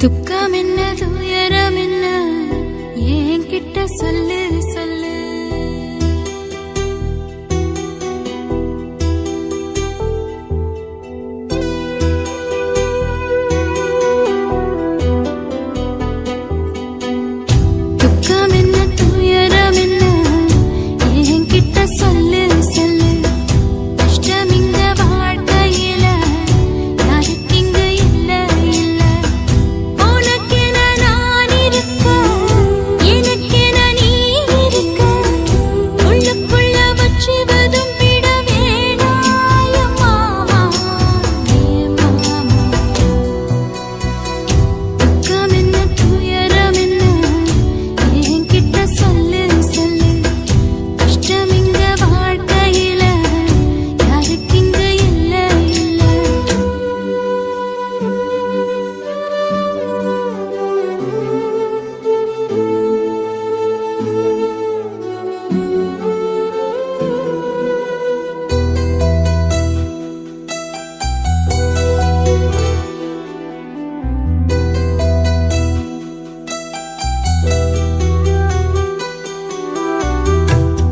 துக்கம் என்ன துயரம் என்ன என்கிட்ட சொல்லு சொல்லு. துக்கம் என்ன துயரம் என்ன என்கிட்ட சொல்லு சொல்லு. கஷ்டம் இங்க வாழ்க்கையில யாருக்கு இங்க இல்ல இல்ல. உனக்கென நான் இருக்க எனக்கென நீ இருக்க. உள்ளுக்குள்ள வச்சுவதும் விட வேணாய மாமா மாமா. துக்கம் என்ன துயரம் என்ன என்கிட்ட சொல்லு சொல்லு. கஷ்டம் இங்க வாழ்க்கையில யாருக்கு இங்க இல்ல இல்ல.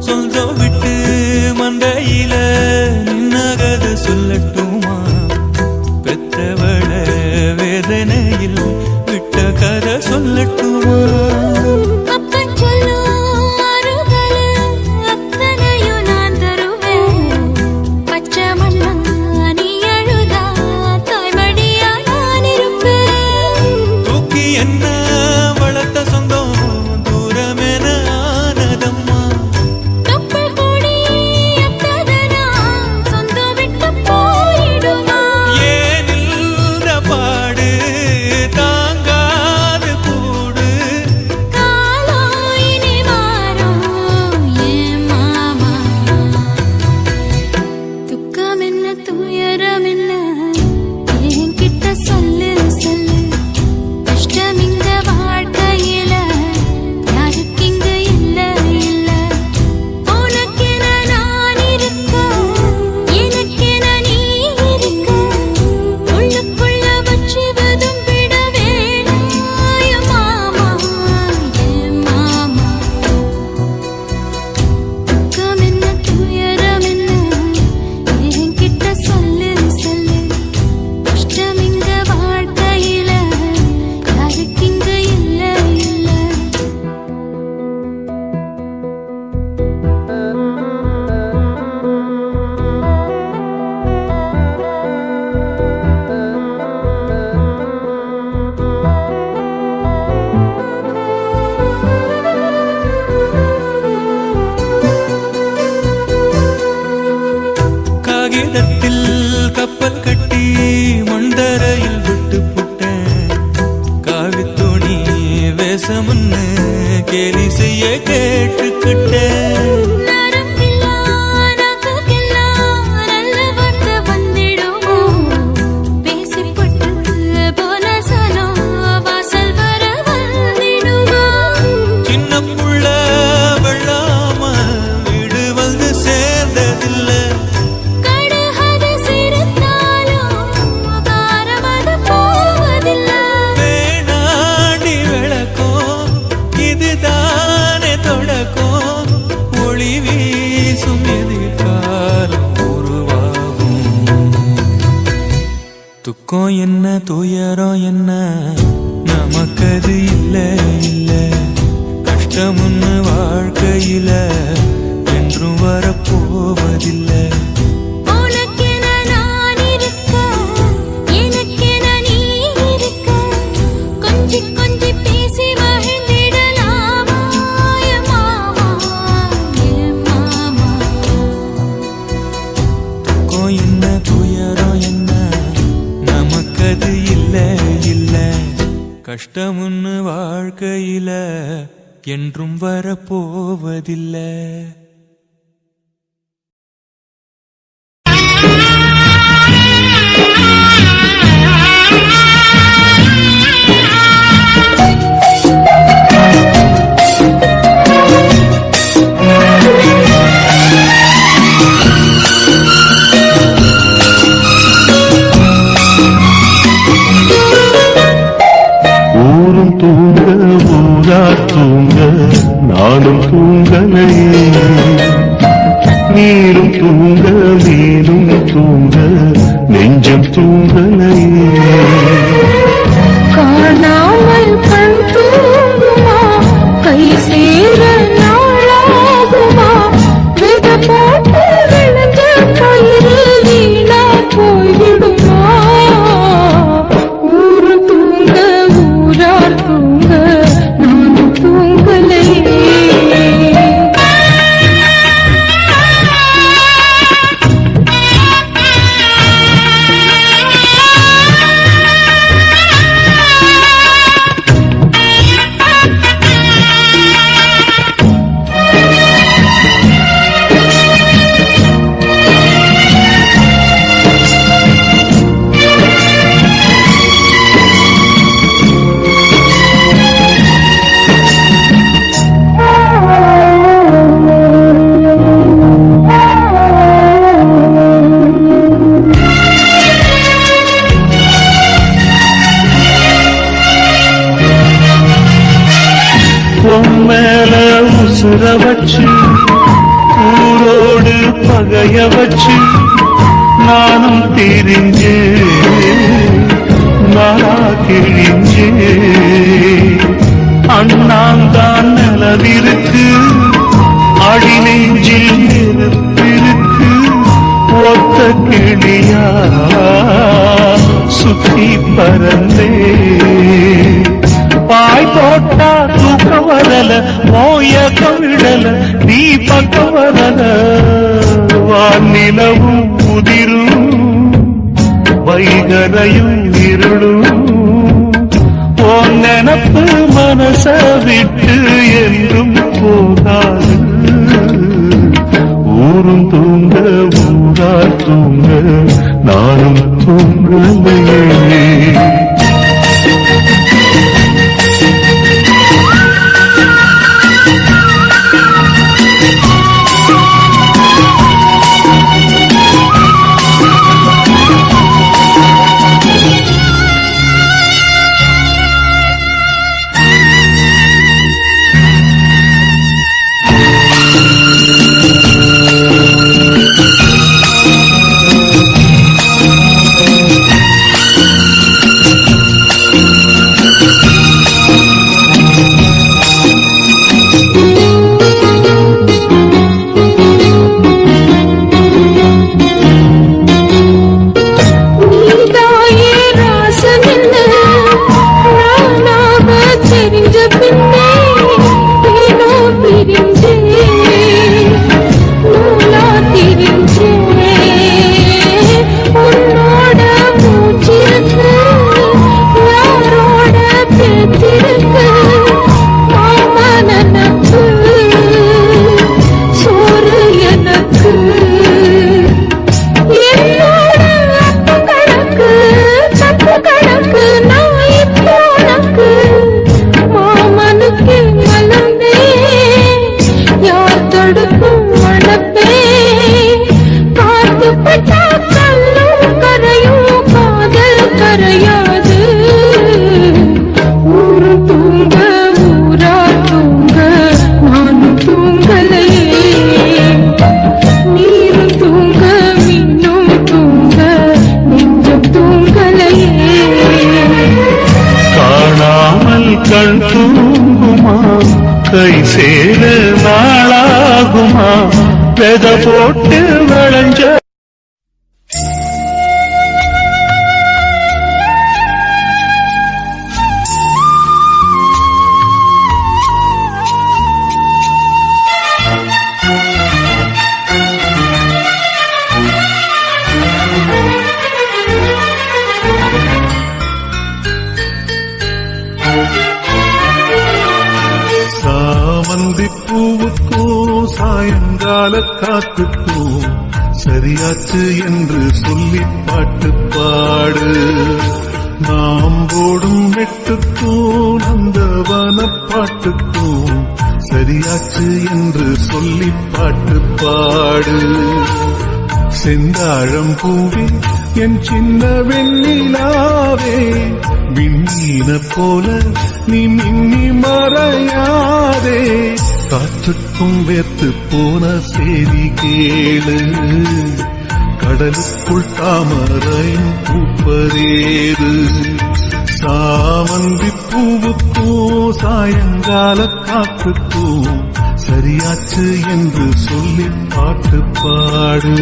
சொந்தம் விட்டு மண்டையில நின்னகது சொல்லட்டுமா? பெத்தவள வேதனையில் விட்ட கதை சொல்லட்டுமா? அப்பன் சொல்லும் ஆறுதல் அத்தனையும் நான் தருவேன். பச்சை மண்ணா நீ அழுதா தாய்மடியா நான் இருப்பேன். தூக்கி என்ன வளர்த்த சொந்தம் தூரமென ஆனதம்மா. தொப்புள் கொடி எத்ததனா சொந்தம் விட்டு போயிடுமா? ஏனில்ற பாடு தாங்காது கூடு. காலம் இனி மாறும் ஏன் மாமா. துக்கம் என்ன துயரம் என்ன என்கிட்ட சொல்லு சொல்லு. கஷ்டம் இங்க வாழ்க்கையில யாருக்கு இங்க இல்ல இல்ல. உனக்கென நான் இருக்க எனக்கென நீ இருக்க. உள்ளுக்குள்ள வச்சுவதும் விட வேணாய மாமா ஏன் மாமா. துக்கம் என்ன துயரம் என்ன என்கிட்ட சொல்லு சொல்லு. கஷ்டம் இங்க வாழ்க்கையில யாருக்கு இங்க இல்ல இல்ல. காகிதத்தில் கப்பல் கட்டி மண்டரையில் விட்டு புட்டேன். காவித்துணி வேஷம்னு கேலி செய்ய கேட்டுக்கிட்டேன். நரம்பில்லா நாக்குக்கெல்லாம் நல்ல வார்த்தை வந்திடுமோ? பேசிப்பட்டு போன சனம் வாசல் வர வந்திடுமோ? சின்ன புள்ள வெள்ளாம வீடு வந்து சேர்ந்ததில்ல. கடுகது சிரித்தாலும் காரமது போவதில்ல. வேணாண்டி விளக்கம் இதுதானே தொடக்கம். ஒளி வீசும் எதிர்காலம் உருவாகும். துக்கம் என்ன துயரம் என்ன நமக்கது இல்ல இல்ல. கஷ்டம் ஒண்ணு வாழ்க்கையில என்றும் வரப்போவதில்லை. உனக்கென நான் இருக்க எனக்கென நீ இருக்க. கொஞ்சி கொஞ்சி பேசி மகிழ்ந்திடலாமா என் மாமா என் மாமா. துக்கம் என்ன துயரம் என்ன நமக்கது இல்ல இல்ல. கஷ்டம் ஒண்ணு வாழ்க்கையில என்றும் வரப்போவதில்லை. தூங்க ஊரா தூங்க நானும் தூங்கலையே, நீரும் தூங்க நீரும் தூங்க நெஞ்சம் தூங்கலையே. காணாமல் கண் தூங்குமா, கை சேர நாளாகுமா, வித போட்டு விழுந்த கயிறு வீணா போய்விடுமா. ஊரு தூங்க ஊரார் தூங்க நானும் தூங்கலையே. மேல உசுர வச்சு ஊரோடு பகைய வச்சு நானும் தெரிஞ்சே நாளா கிழிஞ்சே. அண்ணாந்தான் நிலவிருக்கு அடி நெஞ்சில் நெருப்பிருக்கு, ஒத்த கிளியா சுத்தி பறந்தே. பாய் போட்டா தூக்க வரல, மோயக்க விடல, நீ பக்க வரல. வானிலவும் உதிரும் வைகரையும் இருளும், உன் நினப்பு மனச விட்டு என்றும் போகாது. ஊரும் தூங்க ஊரார் தூங்க நானும் தூங்கலையே. கண் தூங்குமா, கை சேர நாளாகுமா, வெத போட்டு விளைஞ்ச பூவுக்கும் சாயங்கால காத்துக்கும் சரியாச்சு என்று சொல்லி பாட்டு பாடு. நாம் போடும் வெட்டுக்கும் நந்தவன பாட்டுக்கும் சரியாச்சு என்று சொல்லி பாட்டு பாடு. செந்தாழம் பூவே என் சின்ன வெண்ணிலாவே, விண்ணி விண்மீன போல நீ மின்னி மறையாதே காற்றுக்கும் வேத்து போன செய்தி கேளு கடலுக்குள் தாமரையும் பூப்பதேது சாமந்தி பூவுக்கும் சாயங்கால காற்றுக்கும் சரியாச்சு என்று சொல்லி பாட்டு பாடு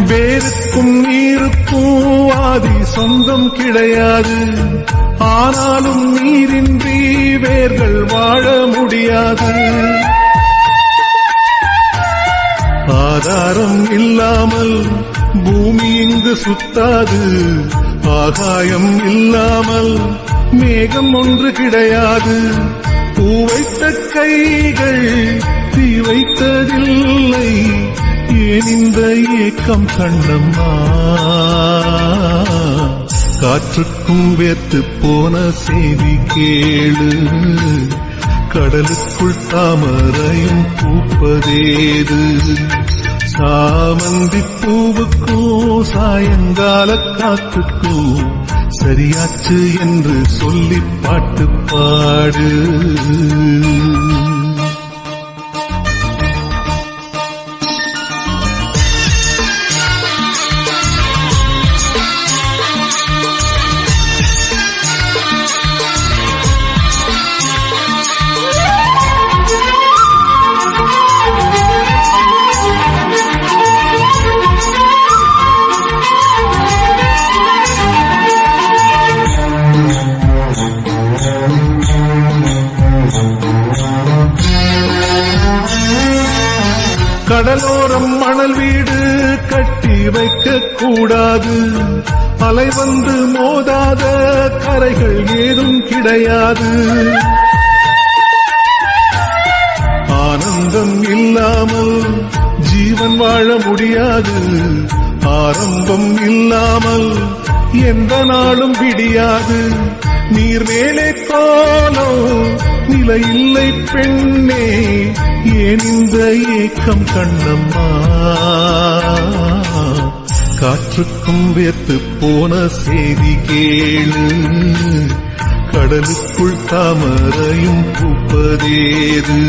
வேருக்கும் நீருக்கும் ஆதி சொந்தம் கிடையாது ஆனாலும் நீரின்றி வேர்கள் வாழ முடியாது ஆதாரம் இல்லாமல் பூமி இங்கு சுத்தாது ஆகாயம் இல்லாமல் மேகம் ஒன்று கிடையாது பூ வைத்த கைகள் தீ வைத்ததில்லை ஏன் இந்த ஏக்கம் கண்ணம்மா காற்றுக்கும் வேத்து போன செய்தி கேளு கடலுக்குள் தாமரையும் பூப்பதேது சாமந்தி பூவுக்கும் சாயங்கால காற்றுக்கும் சரியாச்சு என்று சொல்லி பாட்டு பாடு கடலோரம் மணல் வீடு கட்டி வைக்க கூடாது அலை வந்து மோதாத கரைகள் ஏதும் கிடையாது ஆனந்தம் இல்லாமல் ஜீவன் வாழ முடியாது ஆரம்பம் இல்லாமல் எந்த நாளும் விடியாது நீர் மேலே கோலம் நிலையில்லை பெண்ணே ஏன் இந்த ஏக்கம் கண்ணம்மா காற்றுக்கும் வேத்து போன செய்தி கேளு கடலுக்குள் தாமரையும் பூப்பதேது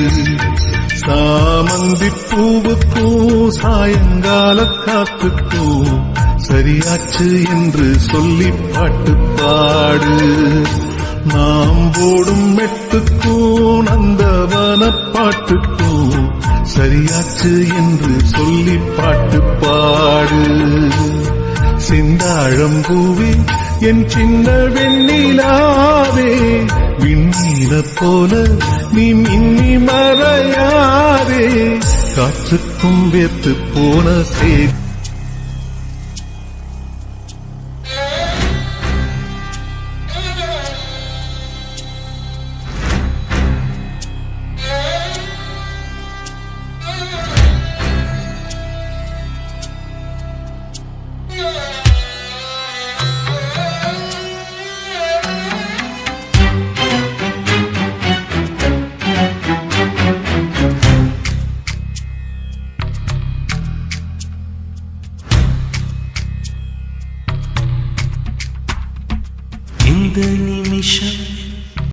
சாமந்தி பூவுக்கும் சாயங்கால காத்துக்கும் சரியாச்சு என்று சொல்லி பாட்டு பாடு நாம் போடும் மெட்டுக்கும் நந்தவன பாட்டுக்கும் சரியாச்சு என்று சொல்லி பாட்டு பாடு செந்தாழம்பூவே என் சின்ன வெண்ணிலாவே விண்ணீல போல நீ மின்னி மறையாதே காற்றுக்கும் வேத்து போன செய்தி இந்த நிமிஷம்